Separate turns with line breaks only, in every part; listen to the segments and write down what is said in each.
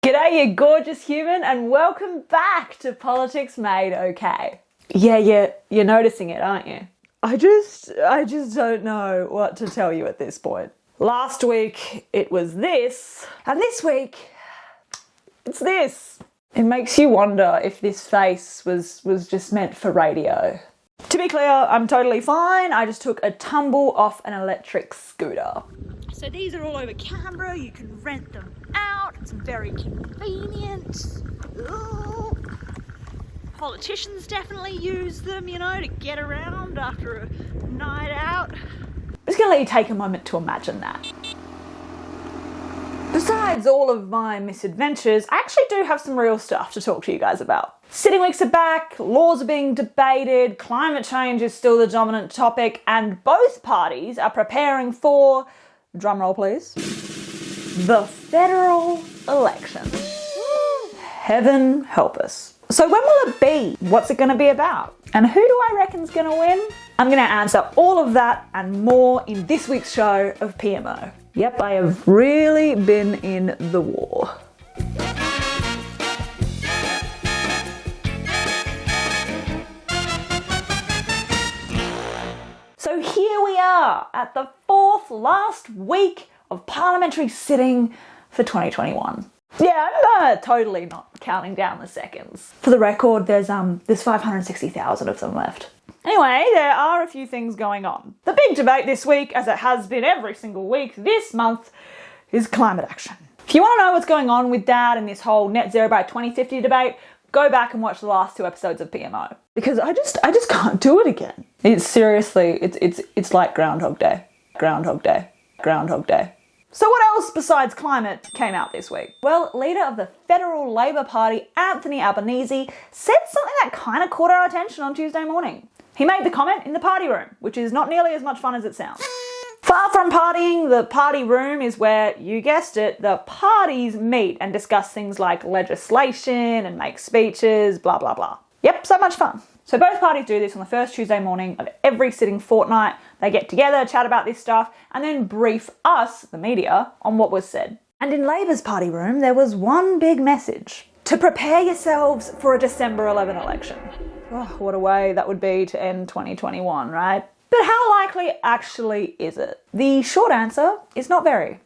G'day, you gorgeous human, and welcome back to Politics Made Okay. Yeah, you're noticing it, aren't you? I just don't know what to tell you at this point. Last week it was this, and this week it's this. It makes you wonder if this face was just meant for radio. To be clear, I'm totally fine. I just took a tumble off an electric scooter. So these are all over Canberra. You can rent them out. It's very convenient. Ooh. Politicians definitely use them, to get around after a night out. I'm just going to let you take a moment to imagine that. Besides all of my misadventures, I actually do have some real stuff to talk to you guys about. Sitting weeks are back, laws are being debated, climate change is still the dominant topic, and both parties are preparing for, drumroll please, the federal election. Heaven help us. So when will it be? What's it going to be about? And who do I reckon's going to win? I'm going to answer all of that and more in this week's show of PMO. Yep, I have really been in the war. So here we are at the fourth last week of parliamentary sitting for 2021. Yeah, I'm totally not counting down the seconds. For the record, there's 560,000 of them left. Anyway, there are a few things going on. The big debate this week, as it has been every single week this month, is climate action. If you want to know what's going on with that and this whole net zero by 2050 debate, go back and watch the last two episodes of PMO. Because I just can't do it again. It's seriously, it's like Groundhog Day. Groundhog Day. Groundhog Day. So what else besides climate came out this week? Well, leader of the Federal Labor Party, Anthony Albanese, said something that kind of caught our attention on Tuesday morning. He made the comment in the party room, which is not nearly as much fun as it sounds. Far from partying, the party room is where, you guessed it, the parties meet and discuss things like legislation and make speeches, blah, blah, blah. Yep, so much fun. So both parties do this on the first Tuesday morning of every sitting fortnight. They get together, chat about this stuff, and then brief us, the media, on what was said. And in Labor's party room, there was one big message. To prepare yourselves for a December 11 election. Oh, what a way that would be to end 2021, right? But how likely actually is it? The short answer is not very.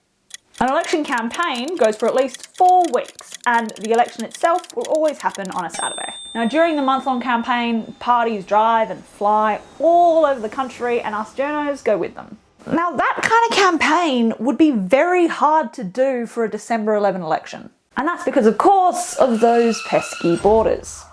An election campaign goes for at least 4 weeks, and the election itself will always happen on a Saturday. Now, during the month-long campaign, parties drive and fly all over the country, and us journos go with them. Now, that kind of campaign would be very hard to do for a December 11 election. And that's because, of course, of those pesky borders.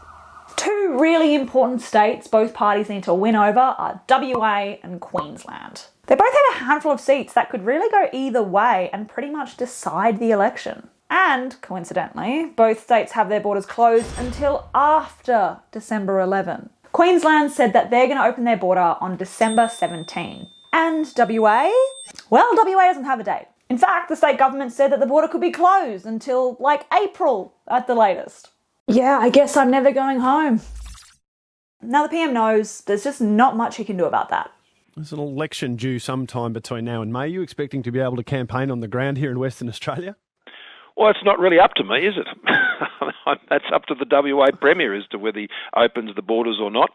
2 really important states both parties need to win over are WA and Queensland. They both have a handful of seats that could really go either way and pretty much decide the election. And, coincidentally, both states have their borders closed until after December 11. Queensland said that they're going to open their border on December 17. And WA? Well, WA doesn't have a date. In fact, the state government said that the border could be closed until, April at the latest. Yeah, I guess I'm never going home. Now the PM knows there's just not much he can do about that.
There's an election due sometime between now and May. Are you expecting to be able to campaign on the ground here in Western Australia?
Well, it's not really up to me, is it? That's up to the WA Premier as to whether he opens the borders or not,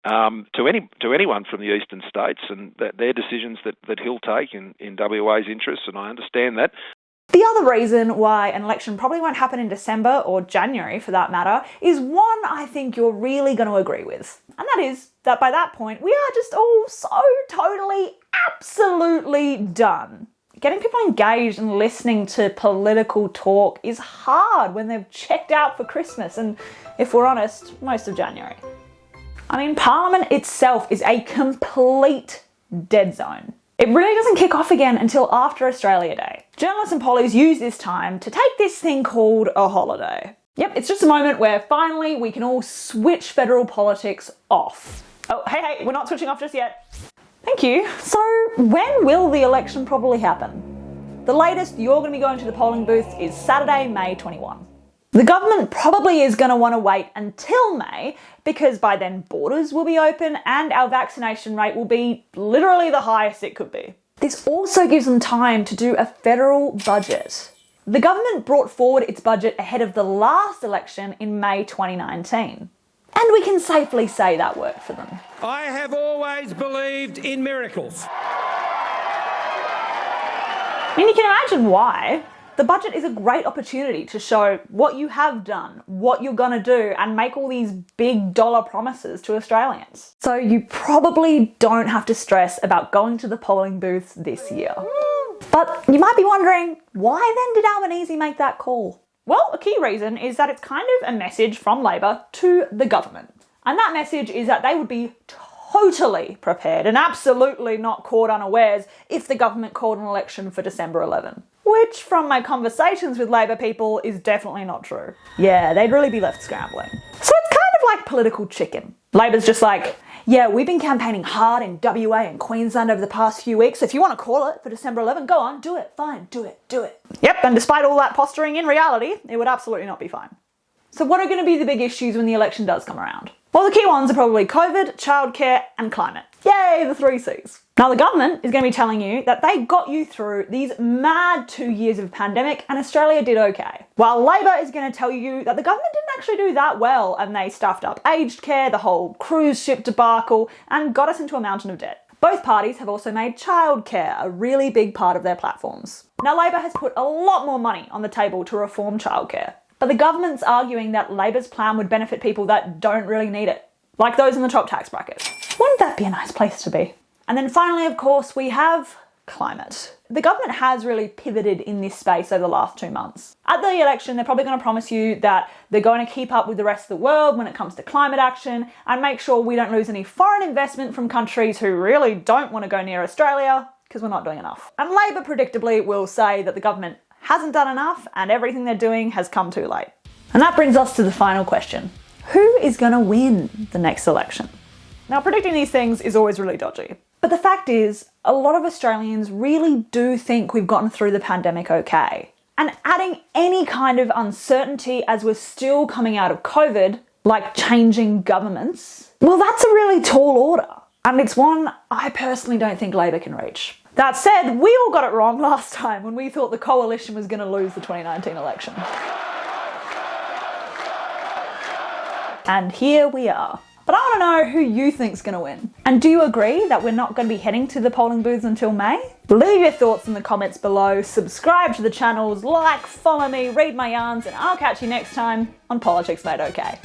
to anyone from the eastern states, and their decisions that he'll take in WA's interests, and I understand that.
The other reason why an election probably won't happen in December, or January for that matter, is one I think you're really going to agree with. And that is that by that point, we are just all so totally, absolutely done. Getting people engaged and listening to political talk is hard when they've checked out for Christmas and, if we're honest, most of January. I mean, Parliament itself is a complete dead zone. It really doesn't kick off again until after Australia Day. Journalists and pollies use this time to take this thing called a holiday. Yep, it's just a moment where finally we can all switch federal politics off. Oh, hey, we're not switching off just yet. Thank you. So, when will the election probably happen? The latest you're going to be going to the polling booth is Saturday, May 21. The government probably is going to want to wait until May because by then borders will be open and our vaccination rate will be literally the highest it could be. This also gives them time to do a federal budget. The government brought forward its budget ahead of the last election in May 2019. And we can safely say that worked for them.
I have always believed in miracles.
I mean, you can imagine why. The budget is a great opportunity to show what you have done, what you're going to do, and make all these big dollar promises to Australians. So you probably don't have to stress about going to the polling booths this year. But you might be wondering, why then did Albanese make that call? Well, a key reason is that it's kind of a message from Labor to the government. And that message is that they would be totally prepared and absolutely not caught unawares if the government called an election for December 11. Which, from my conversations with Labor people, is definitely not true. Yeah, they'd really be left scrambling. So it's kind of like political chicken. Labor's just like, yeah, we've been campaigning hard in WA and Queensland over the past few weeks. If you want to call it for December 11, go on, do it, fine, do it. Yep, and despite all that posturing, in reality, it would absolutely not be fine. So what are going to be the big issues when the election does come around? Well, the key ones are probably COVID, childcare, and climate. Yay, the 3 Cs. Now, the government is going to be telling you that they got you through these mad 2 years of pandemic and Australia did okay. While Labor is going to tell you that the government didn't actually do that well and they stuffed up aged care, the whole cruise ship debacle, and got us into a mountain of debt. Both parties have also made childcare a really big part of their platforms. Now, Labor has put a lot more money on the table to reform childcare. But the government's arguing that Labor's plan would benefit people that don't really need it, like those in the top tax bracket. Wouldn't that be a nice place to be? And then finally, of course, we have climate. The government has really pivoted in this space over the last 2 months. At the election, they're probably going to promise you that they're going to keep up with the rest of the world when it comes to climate action and make sure we don't lose any foreign investment from countries who really don't want to go near Australia because we're not doing enough. And Labor predictably will say that the government hasn't done enough and everything they're doing has come too late. And that brings us to the final question. Who is going to win the next election? Now, predicting these things is always really dodgy. But the fact is, a lot of Australians really do think we've gotten through the pandemic okay. And adding any kind of uncertainty as we're still coming out of COVID, like changing governments, well, that's a really tall order. And it's one I personally don't think Labor can reach. That said, we all got it wrong last time when we thought the coalition was going to lose the 2019 election. And here we are. But I want to know who you think's going to win. And do you agree that we're not going to be heading to the polling booths until May? Leave your thoughts in the comments below, subscribe to the channels, like, follow me, read my yarns, and I'll catch you next time on Politics Made OK.